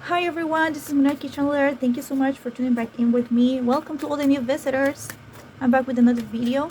Hi everyone, this is Munay Ki Channeler. Thank you so much for tuning back in with me. Welcome to all the new visitors. I'm back with another video.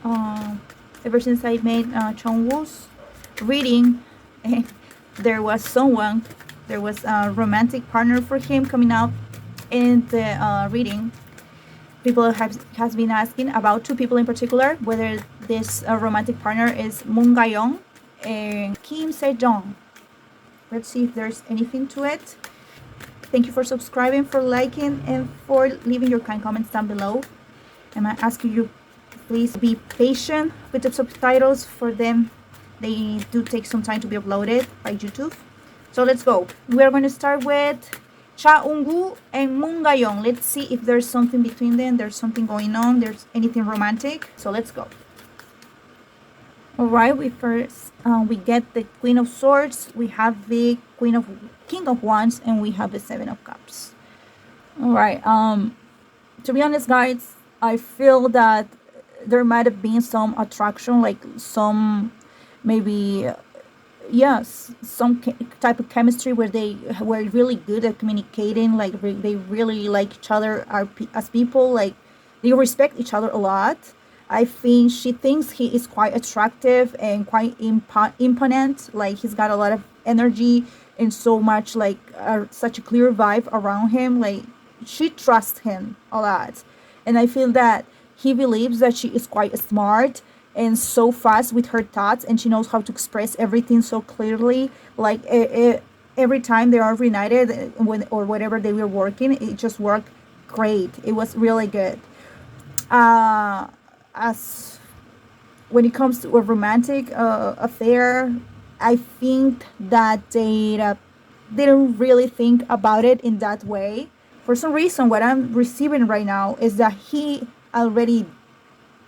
Ever since I made EunWoo's reading, and there was a romantic partner for him coming out in the reading. People has been asking about two people in particular, whether this romantic partner is Mungayong and Kim Sejong. Let's see if there's anything to it. Thank you for subscribing, for liking, and for leaving your kind comments down below. And I ask you please be patient with the subtitles for them. They do take some time to be uploaded by YouTube. So let's go. We're going to start with EunWoo and Mungayong. Let's see if there's something between them. There's something going on. There's anything romantic. So let's go. Alright, we get the Queen of Swords, we have the King of Wands, and we have the Seven of Cups. Alright, to be honest guys, I feel that there might have been some attraction, like some, maybe, yes, some type of chemistry where they were really good at communicating, like they really like each other as people, like they respect each other a lot. I think she thinks he is quite attractive and quite imponent. Like he's got a lot of energy and so much like such a clear vibe around him. Like she trusts him a lot. And I feel that he believes that she is quite smart and so fast with her thoughts, and she knows how to express everything so clearly. Like every time they are reunited or whatever they were working, it just worked great. It was really good. As when it comes to a romantic affair, I think that they didn't really think about it in that way. For some reason, what I'm receiving right now is that he already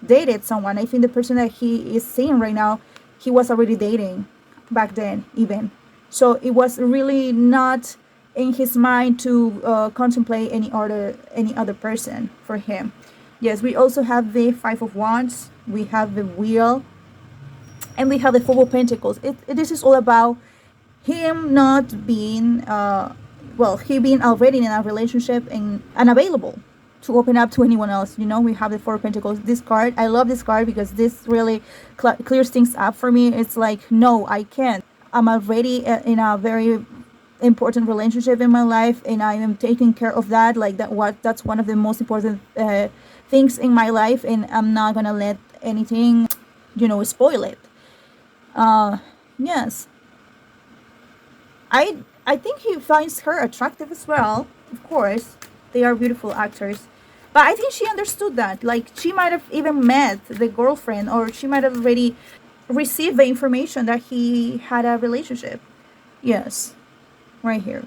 dated someone. I think the person that he is seeing right now, he was already dating back then even. So it was really not in his mind to contemplate any other person for him. Yes, we also have the Five of Wands, we have the Wheel, and we have the Four of Pentacles. This is all about him not being, he being already in a relationship and unavailable to open up to anyone else. You know, we have the Four of Pentacles. This card, I love this card because this really clears things up for me. It's like, no, I can't. I'm already in a very important relationship in my life, and I am taking care of that. Like that's one of the most important things in my life, and I'm not gonna let anything, spoil it. Yes, I think he finds her attractive as well. Of course, they are beautiful actors, but I think she understood that. Like she might have even met the girlfriend, or she might have already received the information that he had a relationship. Yes, right here.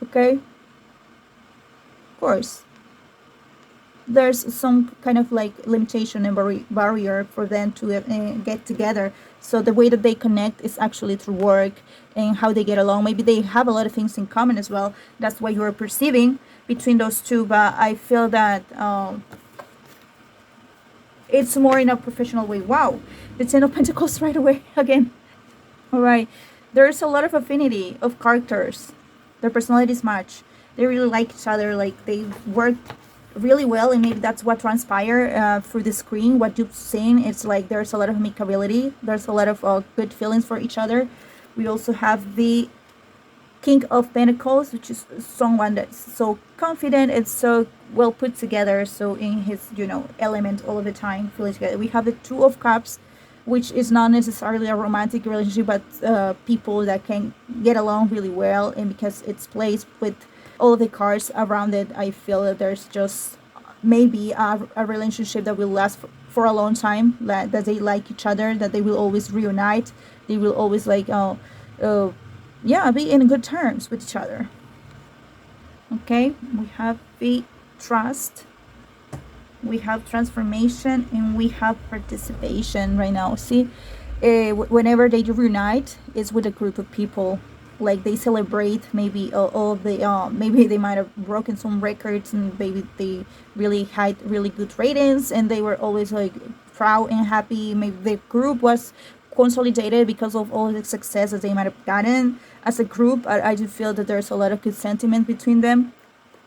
Okay, of course there's some kind of like limitation and barrier for them to get together. So the way that they connect is actually through work and how they get along. Maybe they have a lot of things in common as well. That's what you're perceiving between those two. But I feel that it's more in a professional way. Wow, the Ten of Pentacles right away again. All right, there's a lot of affinity of characters. Their personalities match. They really like each other. Like they work really well, and maybe that's what transpired through the screen. What you've seen, it's like there's a lot of amicability, there's a lot of good feelings for each other. We also have the King of Pentacles, which is someone that's so confident and so well put together, so in his element all of the time, feeling together. We have the Two of Cups, which is not necessarily a romantic relationship, but people that can get along really well, and because it's placed with all the cards around it, I feel that there's just maybe a relationship that will last for a long time, that they like each other, that they will always reunite, they will always like be in good terms with each other. Okay, we have the Trust, we have Transformation, and we have Participation right now. See, whenever they reunite, it's with a group of people. Like they celebrate maybe all of the maybe they might have broken some records, and maybe they really had really good ratings, and they were always like proud and happy. Maybe the group was consolidated because of all the success that they might have gotten. as a group, I do feel that there's a lot of good sentiment between them.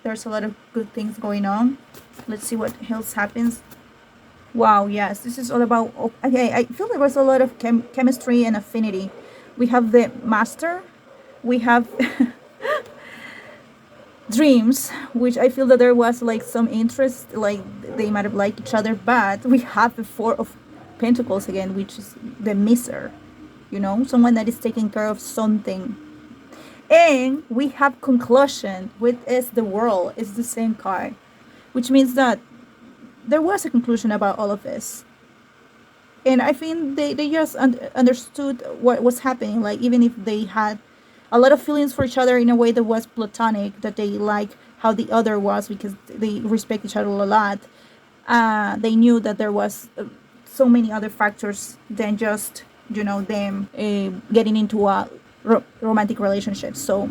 There's a lot of good things going on. Let's see what else happens. Wow, yes, this is all about. Okay, I feel there was a lot of chemistry and affinity. We have the master, we have dreams, which I feel that there was like some interest, like they might have liked each other, but we have the Four of Pentacles again, which is the miser, someone that is taking care of something. And we have conclusion, which is the world, is the same card, which means that there was a conclusion about all of this. And I think they just understood what was happening, like even if they had a lot of feelings for each other in a way that was platonic, that they like how the other was because they respect each other a lot. They knew that there was so many other factors than just them getting into a romantic relationship. So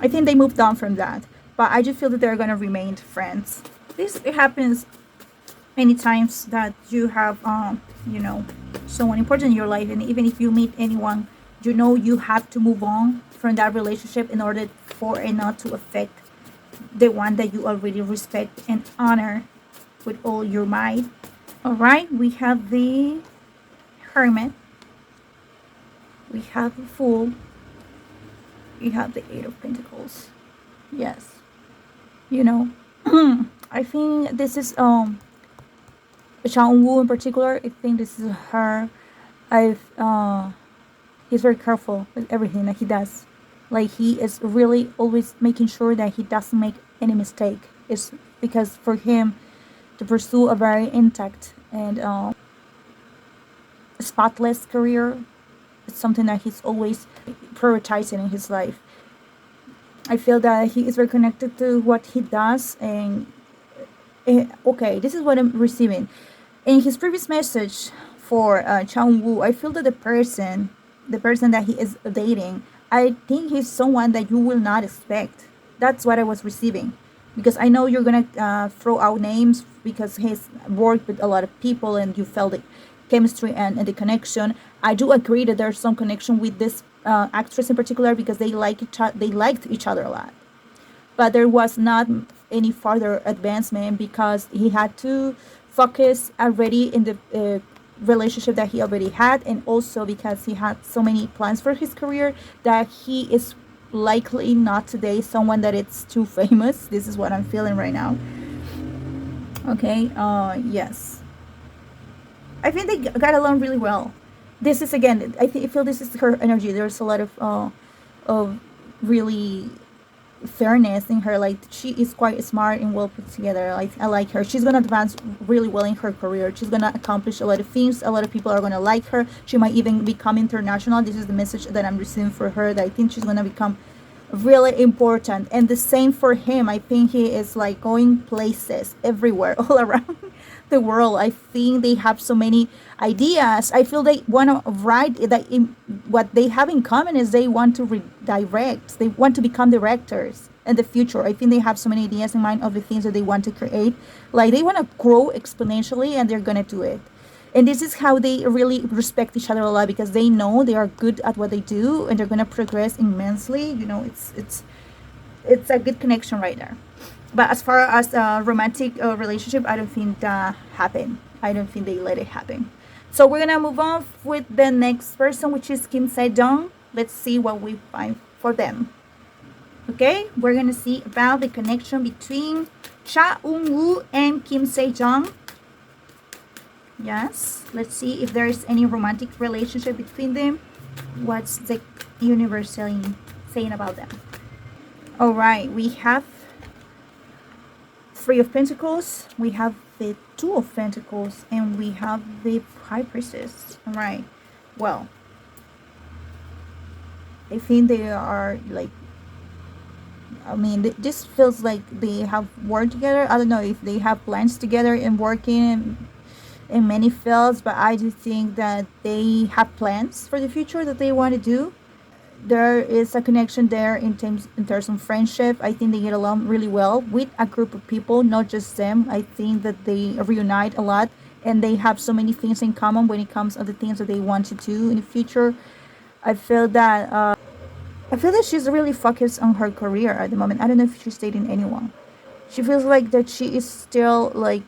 I think they moved on from that, but I just feel that they're gonna remain friends. This happens many times that you have someone important in your life, and even if you meet anyone, you have to move on from that relationship in order for it not to affect the one that you already respect and honor with all your might. All right, we have the Hermit, we have the Fool, we have the Eight of Pentacles. Yes, I think this is EunWoo in particular. I think this is her. He's very careful with everything that he does. Like he is really always making sure that he doesn't make any mistake. It's because for him to pursue a very intact and spotless career, it's something that he's always prioritizing in his life. I feel that he is very connected to what he does, and okay, this is what I'm receiving. In his previous message for EunWoo, I feel that the person that he is dating, I think he's someone that you will not expect. That's what I was receiving. Because I know you're going to throw out names because he's worked with a lot of people and you felt the chemistry and the connection. I do agree that there's some connection with this actress in particular because they liked each other a lot. But there was not any further advancement because he had to focus already in the relationship that he already had, and also because he had so many plans for his career that he is likely not today someone that it's too famous. This is what I'm feeling right now. Okay, yes, I think they got along really well. This is again, I feel this is her energy. There's a lot of really fairness in her. Like she is quite smart and well put together. Like I like her. She's gonna advance really well in her career. She's gonna accomplish a lot of things. A lot of people are gonna like her. She might even become international. This is the message that I'm receiving for her, that I think she's gonna become really important. And the same for him. I think he is like going places everywhere, all around the world. I think they have so many ideas. I feel they want to write that. What they have in common is they want to redirect. They want to become directors in the future. I think they have so many ideas in mind of the things that they want to create. Like they want to grow exponentially, and they're gonna do it. And this is how they really respect each other a lot, because they know they are good at what they do and they're gonna progress immensely. It's a good connection right there. But as far as a romantic relationship, I don't think that happened. I don't think they let it happen. So we're gonna move on with the next person, which is Kim Sejong. Let's see what we find for them. Okay, we're gonna see about the connection between EunWoo and Kim Sejong. Yes, let's see if there is any romantic relationship between them. What's the universe saying about them? All right, we have Three of Pentacles, we have the Two of Pentacles, and we have the High Priestess. All right, well, I think they are like, this feels like they have worked together. I don't know if they have plans together and working in many fields, but I do think that they have plans for the future that they want to do. There is a connection there in terms of friendship. I think they get along really well with a group of people, not just them. I think that they reunite a lot, and they have so many things in common when it comes to the things that they want to do in the future. I feel that I feel that she's really focused on her career at the moment. I don't know if she's dating anyone. She feels like that she is still like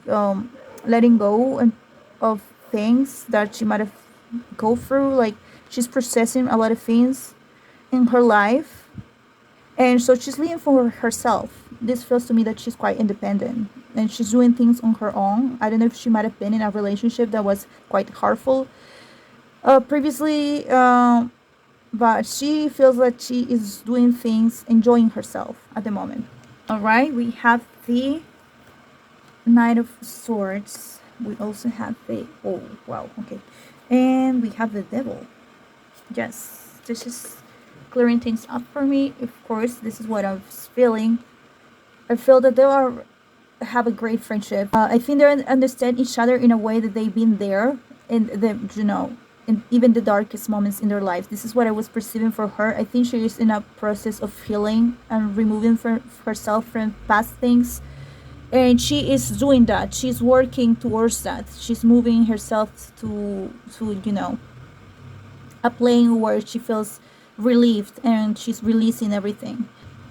letting go and of things that she might have go through. Like she's processing a lot of things in her life, and so she's living for herself. This feels to me that she's quite independent and she's doing things on her own. I don't know if she might have been in a relationship that was quite harmful previously, but she feels that she is doing things, enjoying herself at the moment. All right, we have the Knight of Swords. We also have the, oh wow, okay, and we have the Devil. Yes, this is clearing things up for me. Of course, this is what I was feeling. I feel that they are have a great friendship. I think they understand each other in a way that they've been there in the, in even the darkest moments in their lives. This is what I was perceiving for her. I think she is in a process of healing and removing herself from past things, and she is doing that. She's working towards that. She's moving herself to a plane where she feels relieved and she's releasing everything.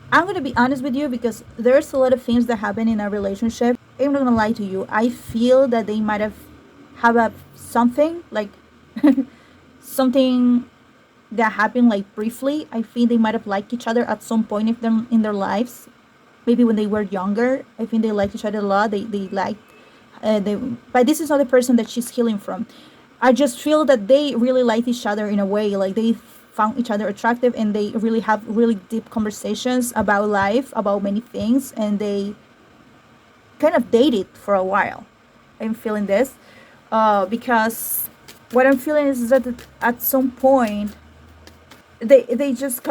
I'm gonna be honest with you because there's a lot of things that happen in a relationship. I'm not gonna lie to you. I feel that they might have a something like something that happened like briefly. I think they might have liked each other at some point of them in their lives. Maybe when they were younger. I think they liked each other a lot. They liked but this is not the person that she's healing from. I just feel that they really like each other in a way. Like they found each other attractive and they really have really deep conversations about life, about many things, and they kind of dated for a while. I'm feeling this because what I'm feeling is that at some point they just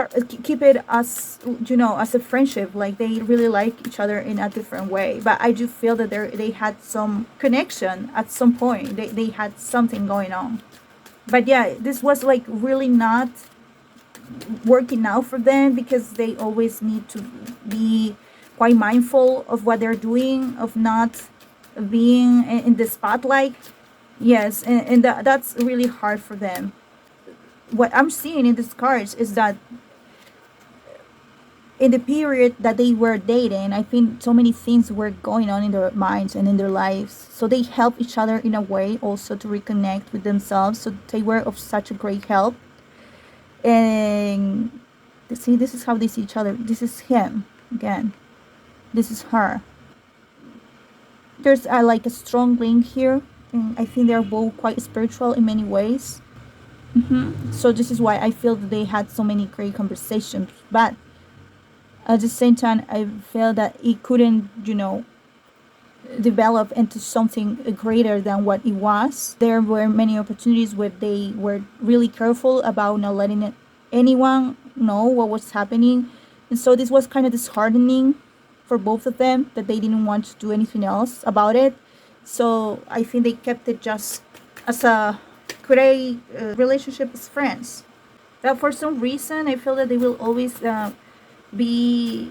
keep it as as a friendship. Like they really like each other in a different way, but I do feel that they had some connection at some point. They had something going on, but yeah, this was like really not working out for them because they always need to be quite mindful of what they're doing, of not being in the spotlight. Yes, and that's really hard for them. What I'm seeing in these cards is that in the period that they were dating, I think so many things were going on in their minds and in their lives. So they help each other in a way also to reconnect with themselves. So they were of such a great help. And see, this is how they see each other. This is him again. This is her. There's like a strong link here. And I think they're both quite spiritual in many ways. So this is why I feel that they had so many great conversations. But at the same time, I feel that it couldn't, develop into something greater than what it was. There were many opportunities where they were really careful about not letting anyone know what was happening. And so this was kind of disheartening for both of them that they didn't want to do anything else about it. So I think they kept it just as a great relationship as friends. That for some reason I feel that they will always be,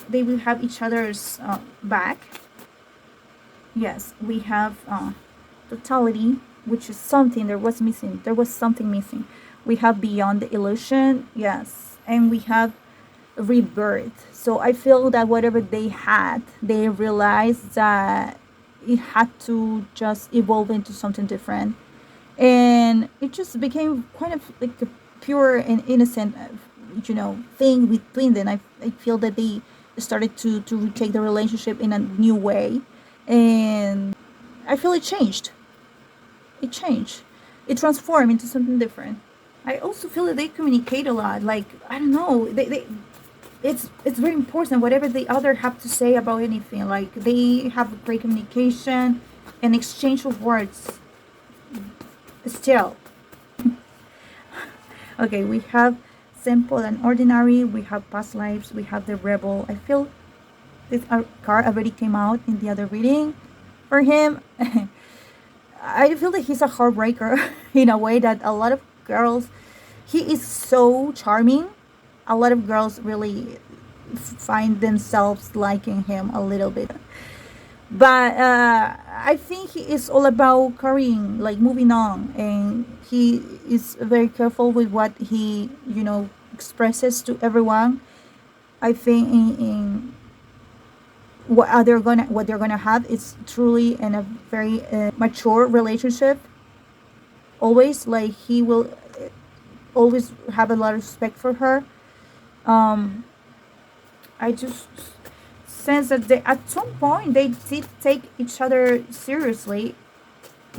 they will have each other's back. Yes, we have totality, which is something there was missing. There was something missing. We have beyond the illusion, yes, and we have rebirth. So I feel that whatever they had, they realized that it had to just evolve into something different, and it just became kind of like a pure and innocent, thing between them. I feel that they started to retake the relationship in a new way, and I feel it changed. It changed. It transformed into something different. I also feel that they communicate a lot. Like I don't know, they it's very important whatever the other have to say about anything. Like they have great communication and exchange of words. Still, okay, we have simple and ordinary. We have past lives. We have the rebel. I feel this card already came out in the other reading for him. I feel that he's a heartbreaker in a way that a lot of girls, he is so charming. A lot of girls really find themselves liking him a little bit. But I think he is all about carrying, like moving on. And he is very careful with what he, expresses to everyone. I think in what they're gonna have is truly in a very mature relationship. Always, like, he will always have a lot of respect for her. um I just sense that they, at some point, they did take each other seriously.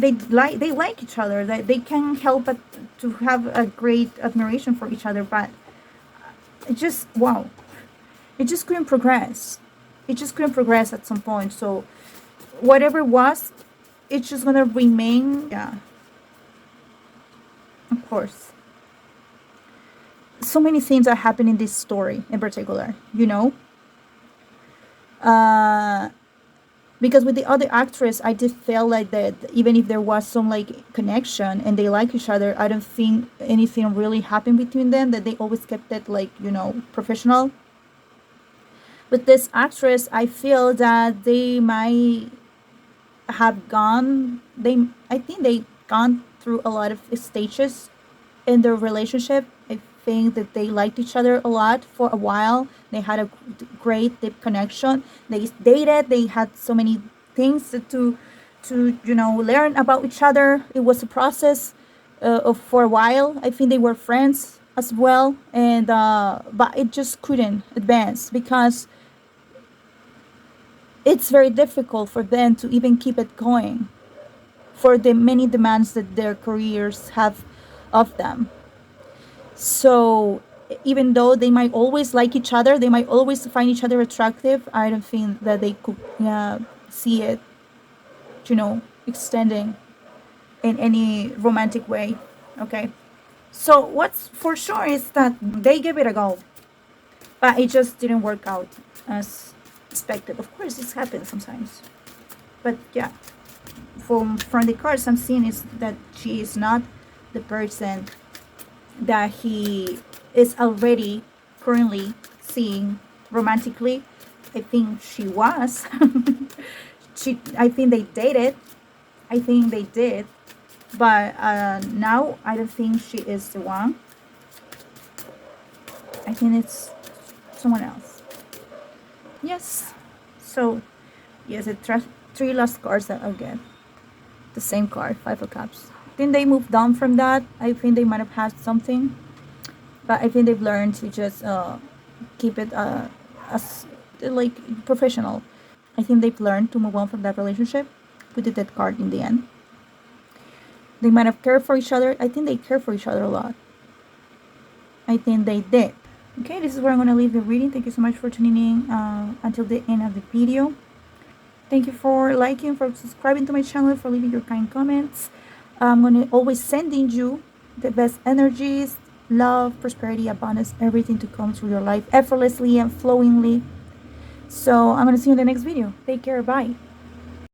They like each other. They can't help but to have a great admiration for each other. But it just, wow, it just couldn't progress. It just couldn't progress at some point. So whatever it was, it's just gonna remain. Yeah, of course. So many things that happen in this story in particular, uh because with the other actress, I did feel like that even if there was some like connection and they like each other, I don't think anything really happened between them, that they always kept it like, professional. With this actress, I feel that they might have gone they I think they gone through a lot of stages in their relationship. I think that they liked each other a lot for a while. They had a great deep connection. They dated. They had so many things to learn about each other. It was a process of for a while. I think they were friends as well, and but it just couldn't advance because it's very difficult for them to even keep it going for the many demands that their careers have of them. So even though they might always like each other, they might always find each other attractive, I don't think that they could see it, extending in any romantic way. Okay. So what's for sure is that they gave it a go, but it just didn't work out as expected. Of course, this happens sometimes. But yeah, from the cards I'm seeing is that she is not the person that he is already currently seeing romantically. I think she was. I think they dated. I think they did. But now I don't think she is the one. I think it's someone else. Yes. So, yes, the three last cards that I'll get. The same card, Five of Cups. I think they moved on from that. I think they might have had something. But I think they've learned to just keep it as like professional. I think they've learned to move on from that relationship with the dead card in the end. They might have cared for each other. I think they care for each other a lot. I think they did. Okay, this is where I'm going to leave the reading. Thank you so much for tuning in until the end of the video. Thank you for liking, for subscribing to my channel, for leaving your kind comments. I'm going to always sending you the best energies, love, prosperity, abundance, everything to come through your life effortlessly and flowingly. So I'm going to see you in the next video. Take care. Bye.